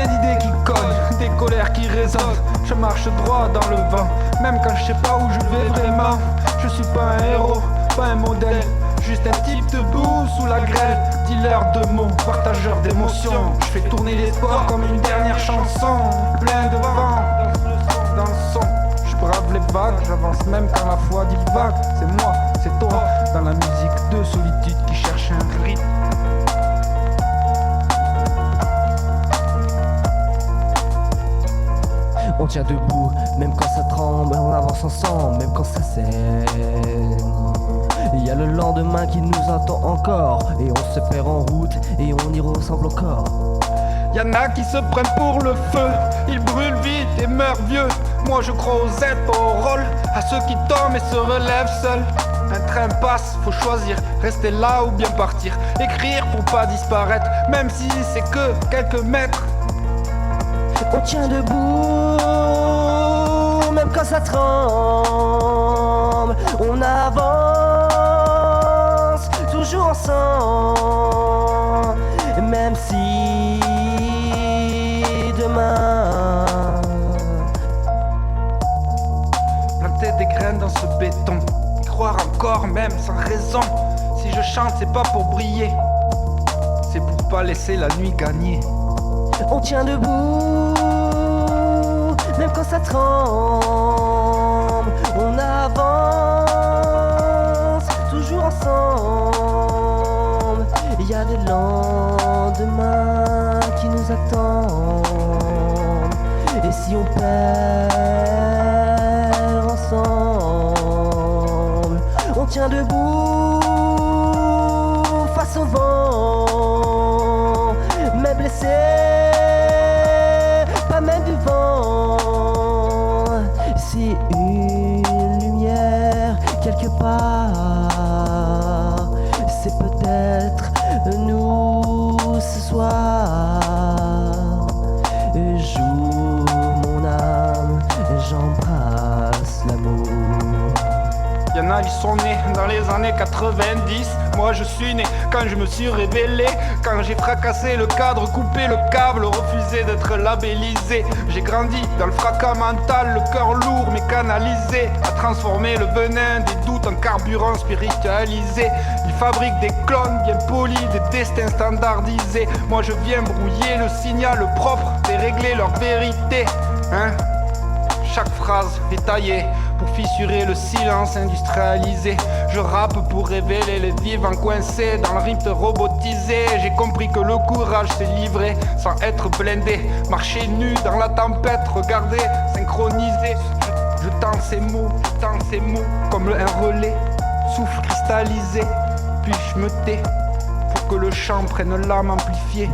plein d'idées qui cognent, des colères qui résonnent. Je marche droit dans le vent, même quand je sais pas où je vais vraiment. Je suis pas un héros, pas un modèle, juste un type debout sous la grêle. Dealer de mots, partageur d'émotions. Je fais tourner l'espoir comme une dernière chanson. Plein de vent dans le son. Je brave les vagues, j'avance même quand la foi divague. C'est moi, c'est toi, dans la musique de solitude qui cherche un rythme. On tient debout, même quand ça tremble, on avance ensemble, même quand ça saigne. Il y a le lendemain qui nous attend encore, et on se perd en route, et on y ressemble encore. Y'en a qui se prennent pour le feu, ils brûlent vite et meurent vieux. Moi je crois aux aides, pas aux rôles, à ceux qui tombent et se relèvent seuls. Un train passe, faut choisir, rester là ou bien partir. Écrire pour pas disparaître, même si c'est que quelques mètres. On tient debout, même quand ça tremble. On avance, toujours ensemble. Même si demain Planter des graines dans ce béton, y croire encore même sans raison. Si je chante c'est pas pour briller, c'est pour pas laisser la nuit gagner. on tient debout, même quand ça tremble. On avance, toujours ensemble. Il y a des lendemains qui nous attendent. Et si on perd ensemble, on tient debout face au vent, mais blessé, pas même du vent. C'est une lumière quelque part, c'est peut-être nous ce soir. Joue mon âme, j'embrasse l'amour. Y'en a, ils sont nés dans les années 90. Moi je suis né quand je me suis révélé, quand j'ai fracassé le cadre, coupé le câble, refusé d'être labellisé. J'ai grandi dans le fracas mental, le cœur lourd mais canalisé, à transformer le venin des doutes en carburant spiritualisé. Ils fabriquent des clones bien polis, des destins standardisés. Moi je viens brouiller le signal propre, dérégler leur vérité, hein. Chaque phrase est taillée pour fissurer le silence industrialisé. Je rappe pour révéler les vivants coincés dans le rythme robotisé. J'ai compris que le courage c'est livrer sans être blindé. Marcher nu dans la tempête, regarder, synchroniser. Je tends ces mots, comme un relais. Souffle cristallisé, puis je me tais pour que le chant prenne l'âme amplifiée.